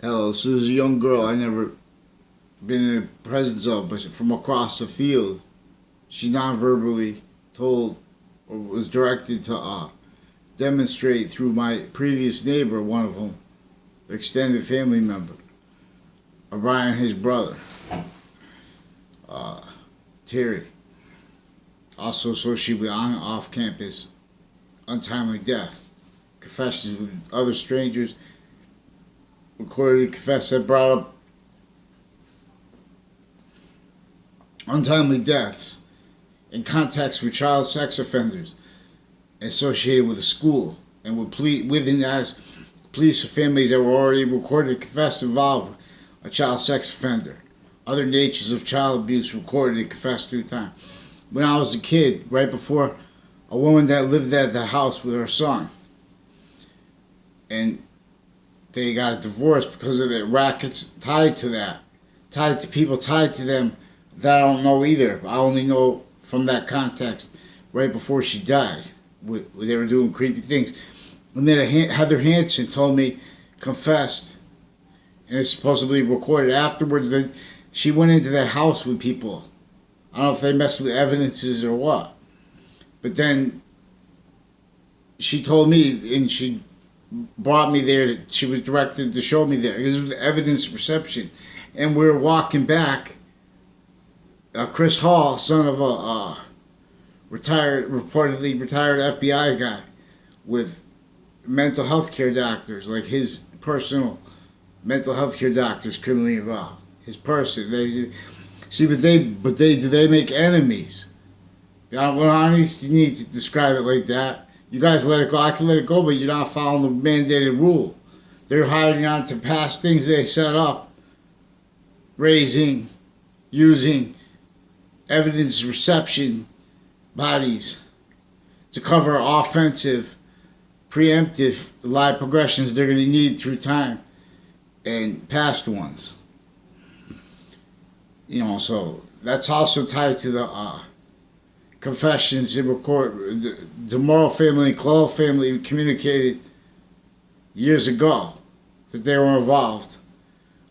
Hell, she was a young girl I never been in the presence of, but from across the field, she non-verbally told or was directed to demonstrate through my previous neighbor, one of them, extended family member, Brian, his brother, Terry, also associated with off-campus untimely death, confessions with other strangers, recorded confess that brought up untimely deaths in context with child sex offenders associated with a school and within as police or families that were already recorded confessed involved a child sex offender. Other natures of child abuse recorded and confessed through time. When I was a kid, right before, a woman that lived at the house with her son, and they got divorced because of the rackets tied to that, tied to people tied to them that I don't know either. I only know from that context right before she died. They were doing creepy things. And then Heather Hansen told me, confessed, and it's supposedly recorded afterwards, that she went into the house with people. I don't know if they messed with evidences or what. But then she told me, and she brought me there, she was directed to show me there. It was evidence reception. And we were walking back. Chris Hall, son of a reportedly retired FBI guy with mental health care doctors, like his personal mental health care doctors criminally involved. His person. Do they make enemies? I don't need to describe it like that. You guys let it go. I can let it go, but you're not following the mandated rule. They're hiding on to past things they set up, using evidence reception bodies to cover offensive, preemptive live progressions they're going to need through time and past ones. So that's also tied to the confessions and record. The Morrow family and Clough family communicated years ago that they were involved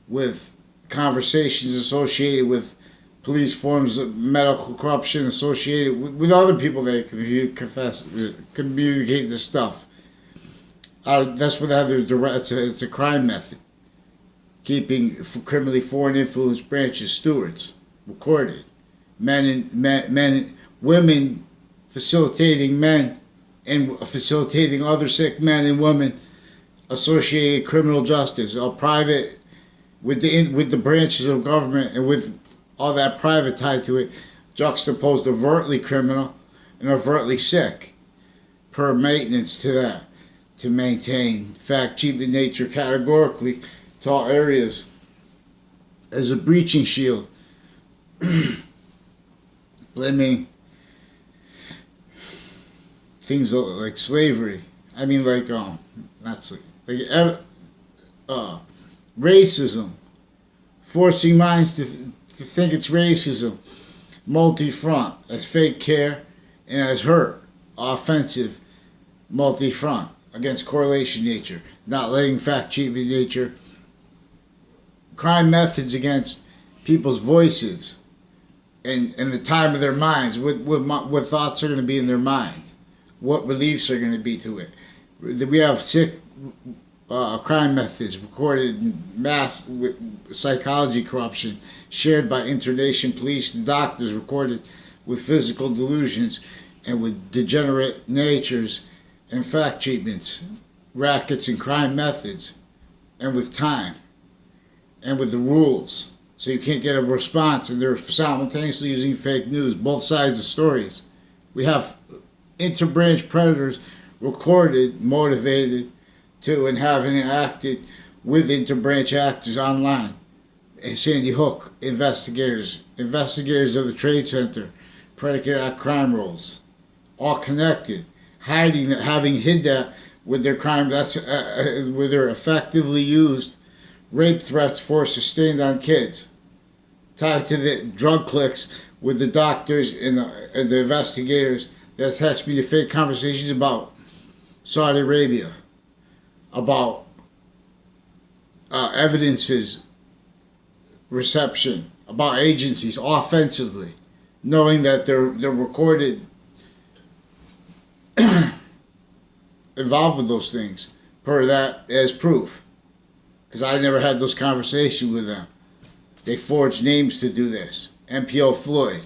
with conversations associated with police forms of medical corruption associated with other people they communicate this stuff. That's what it's a crime method. Keeping criminally foreign influence branches stewards, recorded. Women facilitating men and facilitating other sick men and women associated criminal justice, all private with the branches of government and with all that private tied to it, juxtaposed overtly criminal and overtly sick, per maintenance to that, to maintain fact, cheap in nature categorically to all areas as a breaching shield. Blaming things like slavery. I mean, like racism, forcing minds to think it's racism, multi-front, as fake care and as hurt, offensive, multi-front, against correlation nature, not letting fact cheat in nature, crime methods against people's voices and the time of their minds, what thoughts are going to be in their minds, what beliefs are going to be to it. We have sick crime methods recorded in mass with psychology corruption, shared by internation police and doctors, recorded with physical delusions and with degenerate natures and fact treatments, rackets and crime methods, and with time, and with the rules. So you can't get a response, and they're simultaneously using fake news, both sides of stories. We have interbranch predators recorded, motivated to, and having acted with interbranch actors online. And Sandy Hook investigators of the Trade Center, predicate act crime rolls, all connected, having hid that with their crime. That's where they're effectively used rape threats forced sustained on kids, tied to the drug cliques with the doctors and the investigators that attach me to fake conversations about Saudi Arabia, about evidences reception about agencies offensively, knowing that they're recorded involved with those things per that as proof, because I never had those conversations with them. They forged names to do this. MPO Floyd,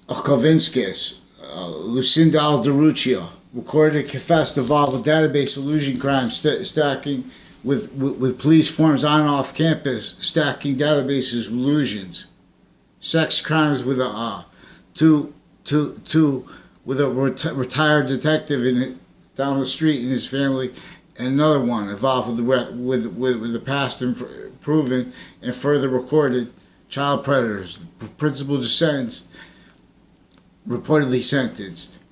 Kovinskis, Lucinda Alderuccio, recorded and confessed involved with database illusion crimes stacking with police forms on and off campus, stacking databases with illusions. Sex crimes with a retired detective down the street and his family, and another one involved with the past and proven and further recorded child predators. Principal descendants reportedly sentenced,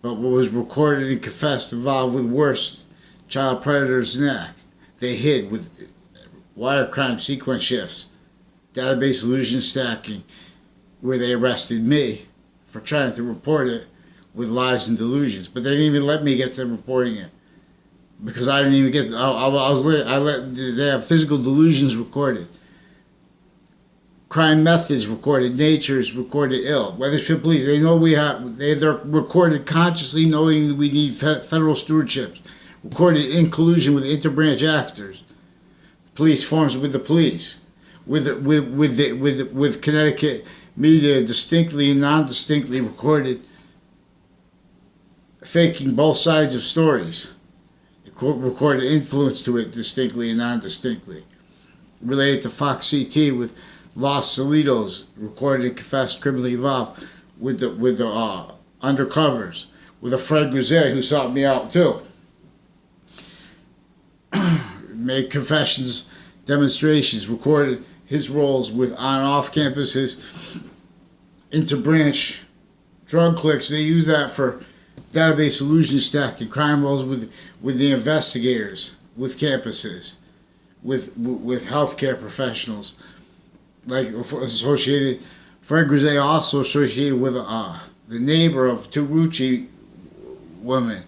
but what was recorded and confessed involved with worse child predators than that. They hid with wire crime sequence shifts, database illusion stacking, where they arrested me for trying to report it with lies and delusions. But they didn't even let me get to reporting it, because I didn't even get. They have physical delusions recorded, crime methods recorded, natures recorded ill. Weathersfield Police, they know they're recorded consciously, knowing that we need federal stewardships. Recorded in collusion with interbranch actors. Police forms with the police, with Connecticut media distinctly and non-distinctly recorded, faking both sides of stories. Recorded influence to it distinctly and non-distinctly. Related to Fox CT with Los Salidos, recorded and confessed criminally involved with the undercovers, with a Fred Grisette who sought me out too. Made confessions, demonstrations, recorded his roles with on and off campuses, interbranch drug cliques. They use that for database illusion stacking, crime roles with the investigators, with campuses, with healthcare professionals, like associated. Fred Grisette also associated with the neighbor of two Rucci women,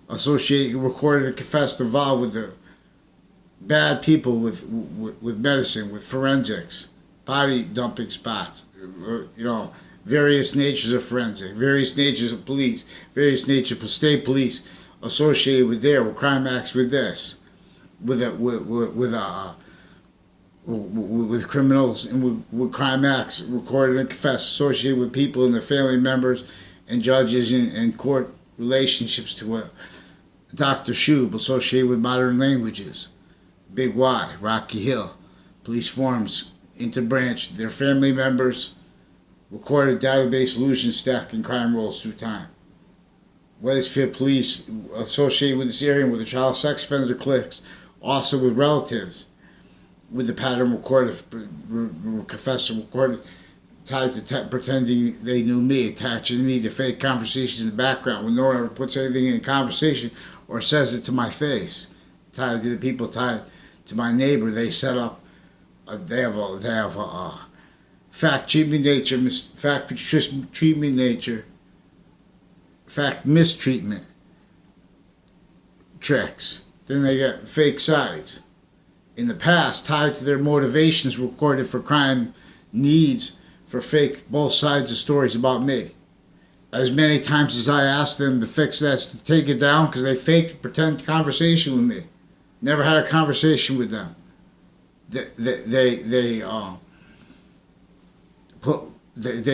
associated, recorded, and confessed involved with the bad people with medicine, with forensics, body dumping spots, various natures of forensic, various natures of police, various natures of state police associated with crime acts with this, with criminals and with crime acts recorded and confessed associated with people and their family members and judges and court relationships to Dr. Shub associated with modern languages. Big Y, Rocky Hill, police forms, interbranch, their family members, recorded database illusion stacking crime rolls through time. Weathersfield Police associated with this area with the child sex offender cliques, also with relatives, with the pattern recorded, confessor recorded, tied to pretending they knew me, attaching me to fake conversations in the background when no one ever puts anything in conversation or says it to my face. Tied to the people, tied to my neighbor. They set up. They have a fact treatment nature, fact treatment nature, fact mistreatment tricks. Then they get fake sides. In the past, tied to their motivations recorded for crime needs for fake both sides of stories about me. As many times as I asked them to fix that, to take it down, because they fake pretend conversation with me. Never had a conversation with them. They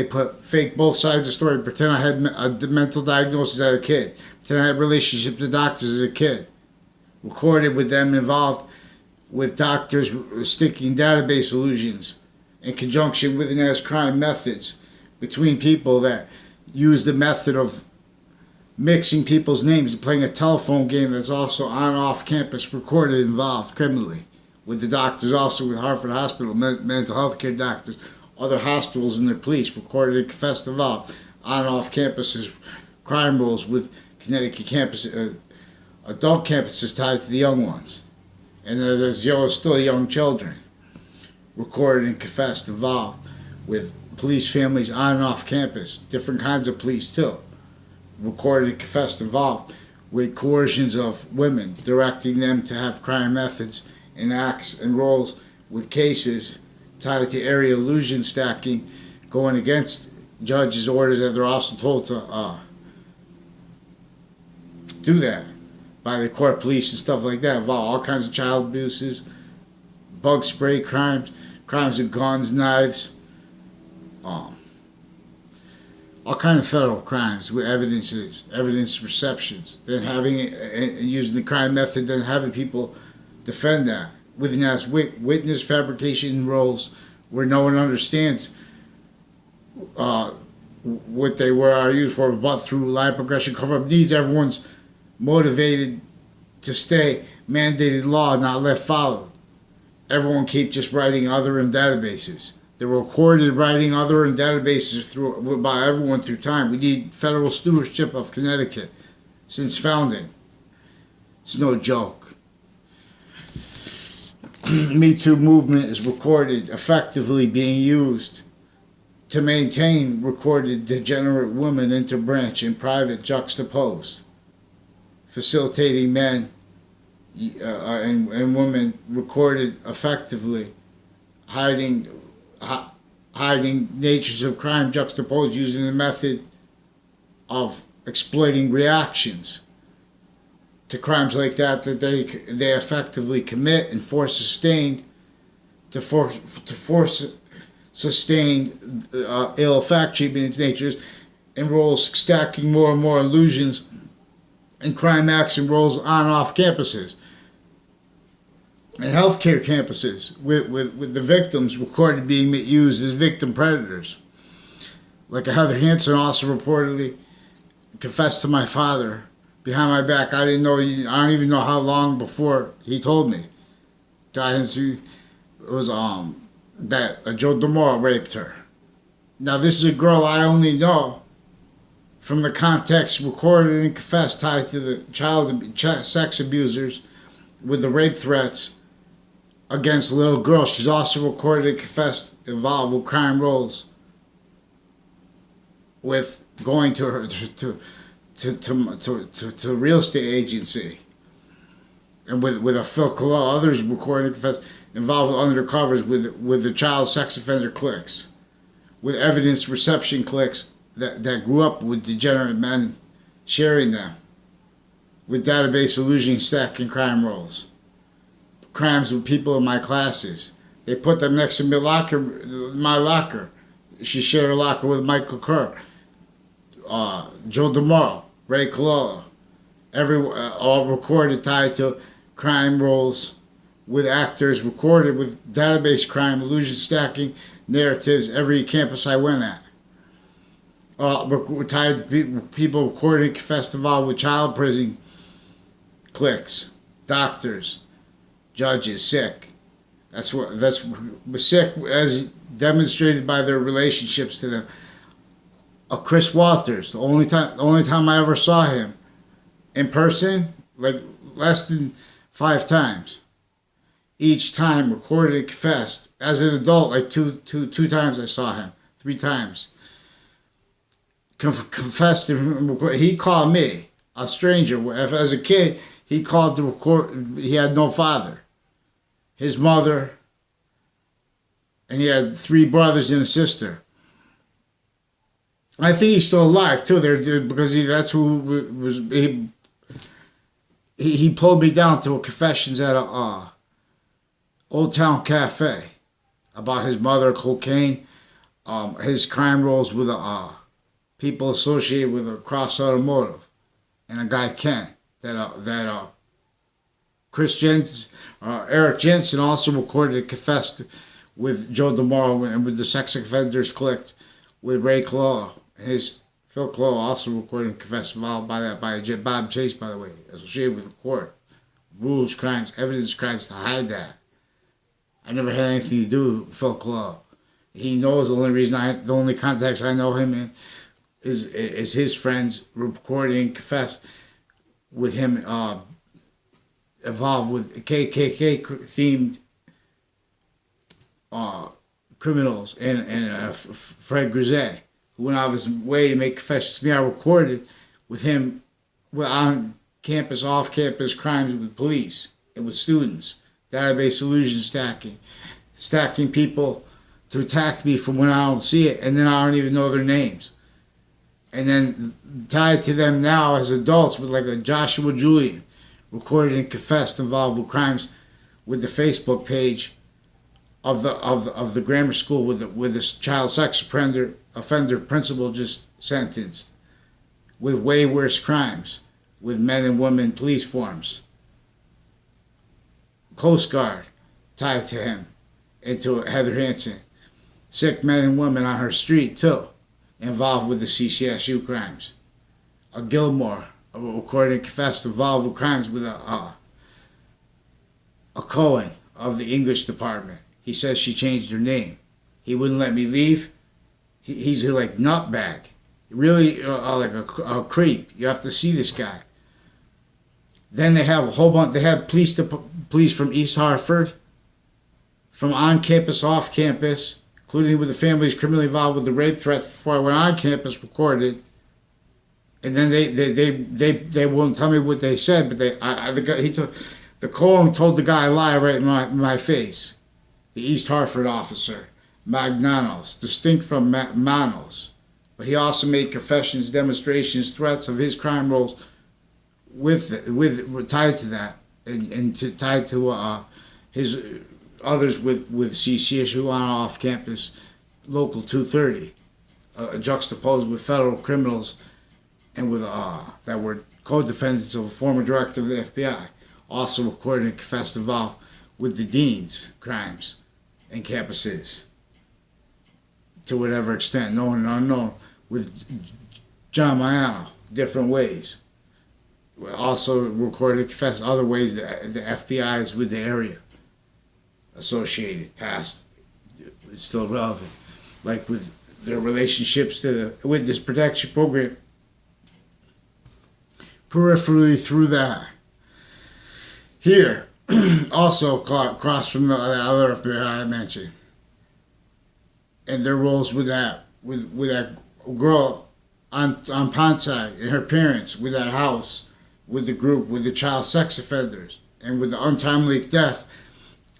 put fake both sides of the story. Pretend I had a mental diagnosis as a kid. Pretend I had a relationship with doctors as a kid. Recorded with them involved with doctors sticking database illusions in conjunction with and as crime methods between people that use the method of mixing people's names and playing a telephone game that's also on and off campus, recorded involved criminally. With the doctors also with Hartford Hospital, mental health care doctors, other hospitals and their police, recorded and confessed involved on and off campuses, crime rolls with Connecticut campuses, adult campuses tied to the young ones. And there's still young children, recorded and confessed involved with police families on and off campus, different kinds of police too. Recorded and confessed involved with coercions of women, directing them to have crime methods and acts and roles with cases tied to area illusion stacking, going against judges' orders that they're also told to do that by the court, police, and stuff like that. Involve all kinds of child abuses, bug spray crimes, crimes with guns, knives, all kind of federal crimes with evidence receptions. Then having using the crime method, then having people defend that. Witness fabrication roles where no one understands what they are used for, but through lie, progression, cover-up needs, everyone's motivated to stay mandated law, not left followed. Everyone keep just writing other in databases. They're recorded writing other in databases by everyone through time. We need federal stewardship of Connecticut since founding. It's no joke. Me Too movement is recorded, effectively being used to maintain recorded degenerate women interbranch in private juxtaposed, facilitating men and women recorded effectively, hiding natures of crime juxtaposed using the method of exploiting reactions to crimes like that they effectively commit and force sustained sustained ill effect treatment in natures and roles stacking more and more illusions and crime acts and roles on and off campuses and healthcare campuses with the victims recorded being used as victim predators. Like Heather Hansen also reportedly confessed to my father behind my back. I don't even know how long before he told me. It was that Joe DeMora raped her. Now this is a girl I only know from the context recorded and confessed tied to the child sex abusers with the rape threats against little girls. She's also recorded and confessed involved with crime roles with going to her to real estate agency and with a Phil Collo. Others recorded and confessed involved with undercovers with the child sex offender cliques, with evidence reception cliques that grew up with degenerate men sharing them, with database illusion stacking crime roles. Crimes with people in my classes. They put them next to my locker. She shared a locker with Michael Kerr, Joe DeMoro, Ray Cololo. All recorded tied to crime roles with actors recorded with database crime, illusion stacking narratives every campus I went at. Tied to people recorded and confessed involved with child prison cliques, doctors, judges, sick. That's sick as demonstrated by their relationships to them. Chris Walters, the only time I ever saw him in person, like less than 5 times. Each time recorded and confessed. As an adult, like two times I saw him, 3 times. Confessed and he called me, a stranger. As a kid, he called to record. He had no father. His mother, and he had 3 brothers and a sister. I think he's still alive too. There because that's who was he pulled me down to a confessions at a Old Town Cafe about his mother, cocaine, his crime roles with people associated with a Cross Automotive, and a guy Ken that Eric Jensen also recorded and confessed with Joe DeMoro and with the sex offenders clicked with Ray Collo. His Phil Collo also recorded and confessed involved by Bob Chase, by the way, associated with the court. Rules, crimes, evidence crimes to hide that. I never had anything to do with Phil Collo. He knows the only contacts I know him in is his friends recording and confessed with him involved with KKK themed criminals and Fred Grisey, who went out of his way to make confessions to me. I recorded with him on campus, off-campus crimes with police and with students, database solution stacking people to attack me from when I don't see it, and then I don't even know their names. And then tied to them now as adults with like a Joshua Julian, recorded and confessed involved with crimes with the Facebook page of the grammar school with this child sex offender principal just sentenced, with way worse crimes, with men and women police forms. Coast Guard tied to him, into Heather Hansen. Sick men and women on her street too, involved with the CCSU crimes. A Gilmore, recorded and confessed, involved with crimes with a Cohen of the English department. He says she changed her name. He wouldn't let me leave. He's like nutbag. Really like a creep. You have to see this guy. Then they have a whole bunch. They have police from East Hartford, from on campus, off campus, including with the families criminally involved with the rape threats before I went on campus, recorded. And then they won't tell me what they said, but the Cohen told the guy a lie right in my face. The East Hartford officer, Magnanos, distinct from Manos. But he also made confessions, demonstrations, threats of his crime roles with tied to that, and tied to his others with CCSU on off campus, local 230, juxtaposed with federal criminals, and with that were co-defendants of a former director of the FBI, also recorded and confessed involved with the dean's crimes and campuses, to whatever extent, known and unknown, with John Maiano, different ways. Also recorded and confessed other ways that the FBI is with the area associated, past, it's still relevant, like with their relationships to the witness protection program, peripherally through that. Here, also across from the other FBI I mentioned, and their roles with that girl on Pondside and her parents, with that house, with the group, with the child sex offenders, and with the untimely death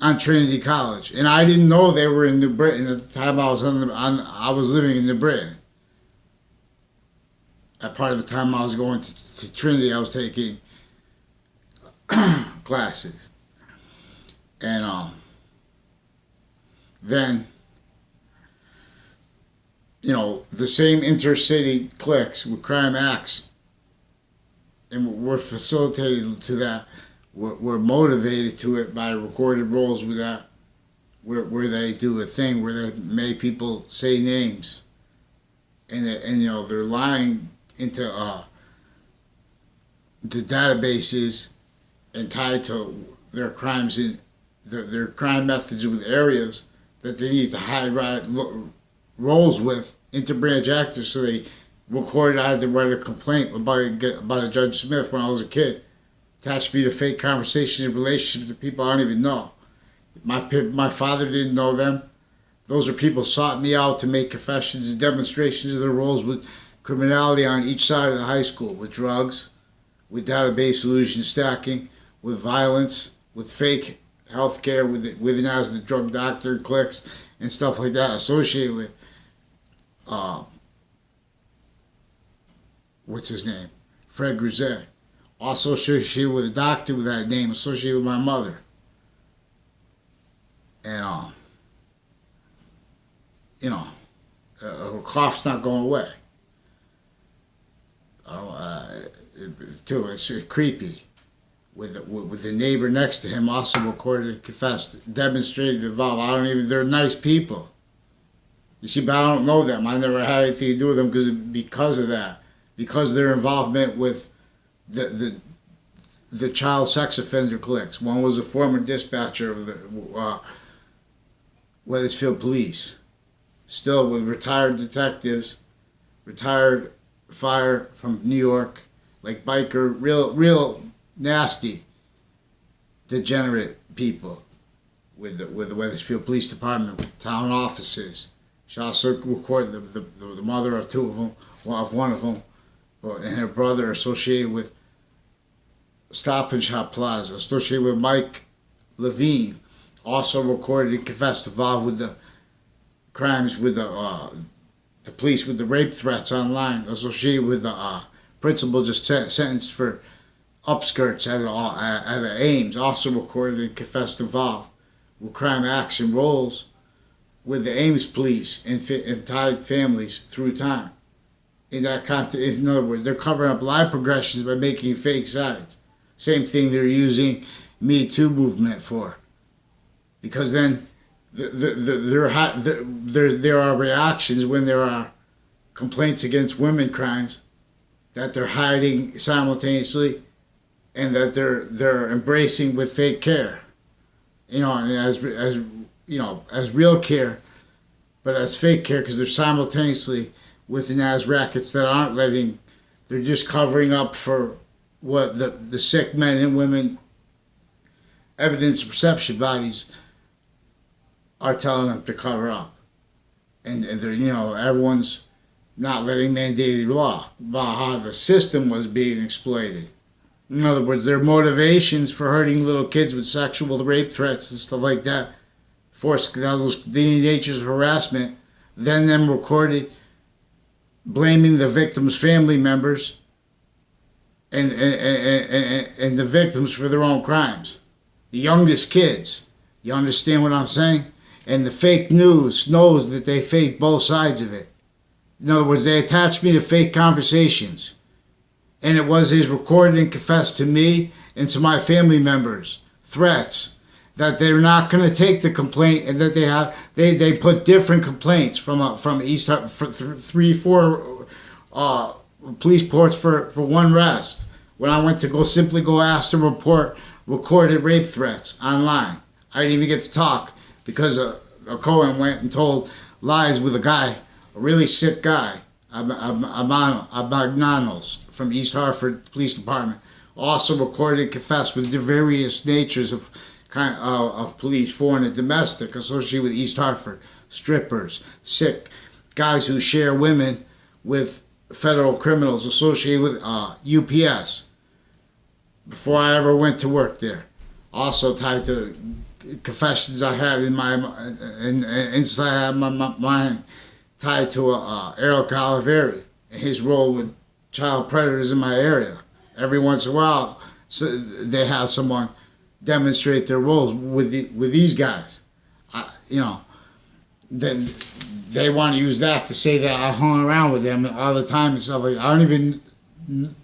on Trinity College. And I didn't know they were in New Britain at the time I was living in New Britain. At part of the time I was going to Trinity, I was taking classes. And then, you know, the same intercity cliques with crime acts, and were facilitated to that, were motivated to it by recorded roles with that, where they do a thing where they make people say names, and you know, they're lying into the databases and tied to their crimes in their crime methods with areas that they need to hide roles with into branch actors. So they recorded, I had to write a complaint about a Judge Smith when I was a kid, attached me to fake conversations and relationships with people I don't even know. My father didn't know them. Those are people sought me out to make confessions and demonstrations of their roles with criminality on each side of the high school, with drugs, with database solution stacking, with violence, with fake healthcare, with it as the drug doctor cliques and stuff like that associated with what's his name? Fred Grisette. Also associated with a doctor with that name, associated with my mother. And you know, her cough's not going away. Too, it's creepy. With the neighbor next to him, also recorded and confessed, demonstrated involved. They're nice people. You see, but I don't know them. I never had anything to do with them because of that. Because of their involvement with the child sex offender cliques. One was a former dispatcher of the Wethersfield Police. Still with retired detectives, retired fire from New York, like biker, real nasty, degenerate people with the Wethersfield Police Department, with town offices. She also recorded the mother of two of them, of one of them, and her brother associated with Stop and Shop Plaza, associated with Mike Levine, also recorded and confessed involved with the crimes with the police with the rape threats online, associated with the principal just sentenced for upskirts at Ames, also recorded and confessed involved with crime action roles with the Ames police and tied families through time. In that context, in other words, they're covering up lie progressions by making fake sides. Same thing they're using Me Too movement for, because then there are reactions when there are complaints against women crimes that they're hiding simultaneously, and that they're embracing with fake care, as real care, but as fake care, because they're simultaneously with Lethe rackets that aren't they're just covering up for what the sick men and women evidence perception bodies are telling them to cover up, and they're everyone's not letting mandated law about how the system was being exploited. In other words, their motivations for hurting little kids with sexual rape threats and stuff like that, the natures of harassment, then them recorded blaming the victims' family members and the victims for their own crimes. The youngest kids. You understand what I'm saying? And the fake news knows that they fake both sides of it. In other words, they attached me to fake conversations. And it was his recorded and confessed to me and to my family members threats that they're not going to take the complaint, and that they put different complaints from East for 3-4 police reports for one arrest. When I went to go ask to report recorded rape threats online, I didn't even get to talk because a Cohen went and told lies with a guy, a really sick guy, Abagnanos from East Hartford Police Department, also recorded and confessed with the various natures of police, foreign and domestic, associated with East Hartford, strippers, sick guys who share women with federal criminals, associated with UPS. Before I ever went to work there, also tied to confessions I had inside my mind, tied to Eric Oliveri and his role with child predators in my area. Every once in a while, so they have someone demonstrate their roles with these guys. Then they want to use that to say that I hung around with them all the time and stuff like that. I don't even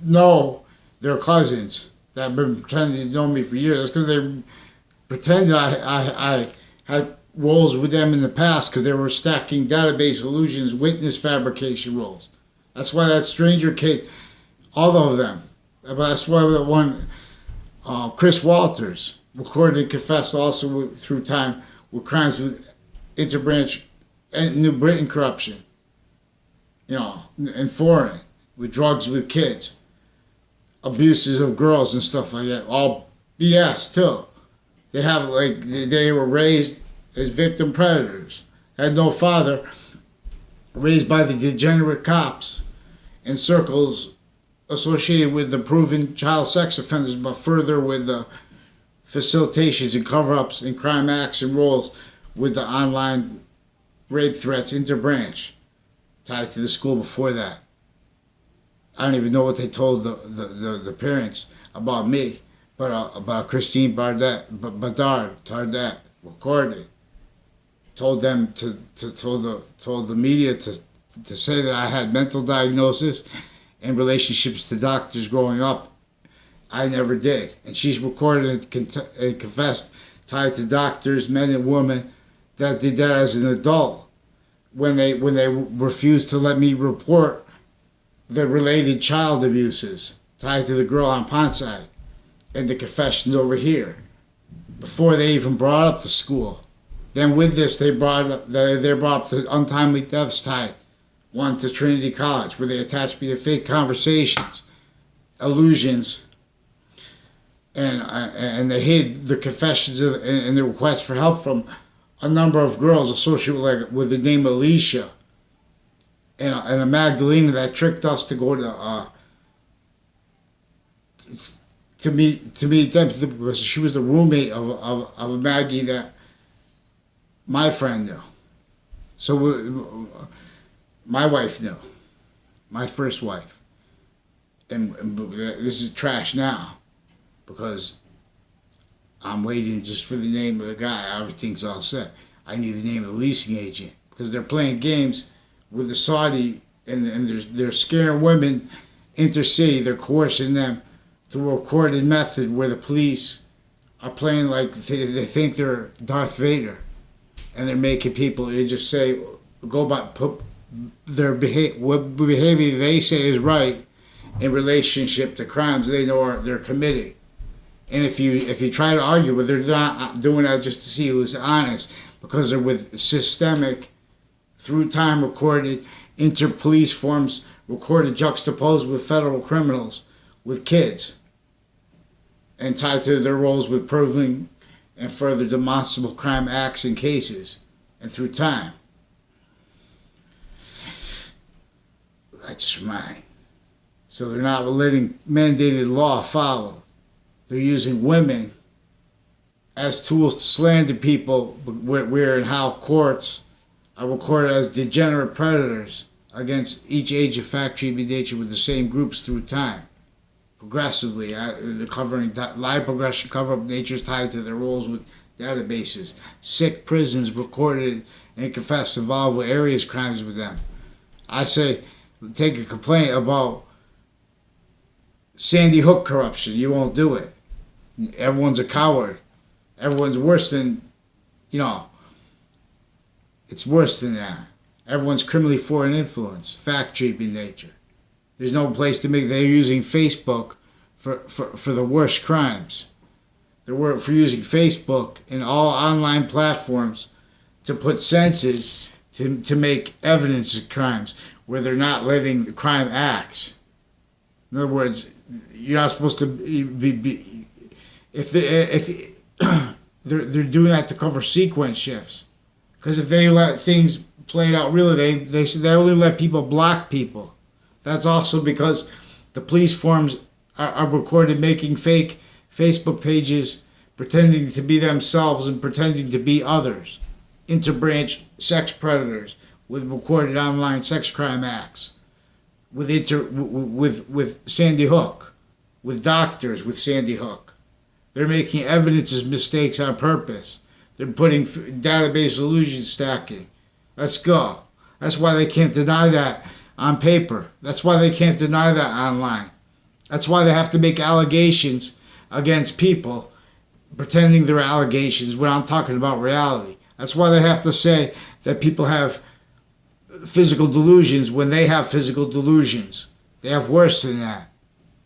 know their cousins that have been pretending to know me for years. That's because they pretended I had roles with them in the past, because they were stacking database illusions, witness fabrication roles. That's why that stranger kid, all of them. But that's why the one, Chris Walters, recorded and confessed also through time with crimes with interbranch and New Britain corruption, and foreign, with drugs with kids, abuses of girls and stuff like that. All BS too. They were raised as victim predators, had no father, raised by the degenerate cops in circles associated with the proven child sex offenders, but further with the facilitations and cover-ups and crime action roles with the online rape threats interbranch, tied to the school before that. I don't even know what they told the parents about me, but about Christine Tardat, recorded, told them told the media to say that I had mental diagnosis and relationships to doctors growing up. I never did. And she's recorded and confessed, tied to doctors, men and women, that did that as an adult when they refused to let me report the related child abuses tied to the girl on Pondside and the confessions over here before they even brought up the school. Then with this, they brought up the untimely deaths tied, one to Trinity College, where they attached me to fake conversations, illusions, and they hid the confessions and the request for help from a number of girls associated with the name Alicia and a Magdalena that tricked us to go to to meet them because she was the roommate of a Maggie that my friend knew. So my wife knew, my first wife, and this is trash now because I'm waiting just for the name of the guy. Everything's all set. I need the name of the leasing agent because they're playing games with the Saudi and they're scaring women intercity. They're coercing them to a recorded method where the police are playing like they think they're Darth Vader, and they're making people. They just say go by put their what behavior they say is right in relationship to crimes they know they're committing. And if you try to argue with, they're not doing that just to see who's honest, because they're with systemic, through time recorded inter-police forms, recorded juxtaposed with federal criminals, with kids, and tied to their roles with proving and further demonstrable crime acts and cases, and through time. That's mine. So they're not letting mandated law follow. They're using women as tools to slander people where and how courts are recorded as degenerate predators against each age of fact treatment nature with the same groups through time. Progressively, the covering live progression cover-up natures tied to their roles with databases. Sick prisons recorded and confessed involved with areas crimes with them. I say, take a complaint about Sandy Hook corruption. You won't do it. Everyone's a coward. Everyone's worse than, it's worse than that. Everyone's criminally foreign influence, fact treatment nature. There's no place to make. They're using Facebook for the worst crimes. They're for using Facebook and all online platforms to put senses to make evidence of crimes where they're not letting the crime acts. In other words, you're not supposed to be if they're doing that to cover sequence shifts. Because if they let things play out really, they only let people block people. That's also because the police forms are recorded making fake Facebook pages, pretending to be themselves and pretending to be others. Interbranch sex predators with recorded online sex crime acts. With Sandy Hook. With doctors with Sandy Hook. They're making evidences mistakes on purpose. They're putting database illusion stacking. Let's go. That's why they can't deny that on paper. That's why they can't deny that online. That's why they have to make allegations against people pretending they're allegations when I'm talking about reality. That's why they have to say that people have physical delusions when they have physical delusions. They have worse than that.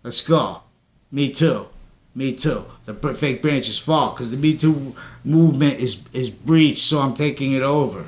Let's go. Me too. Me too. The fake branches fall because the Me Too movement is breached, so I'm taking it over.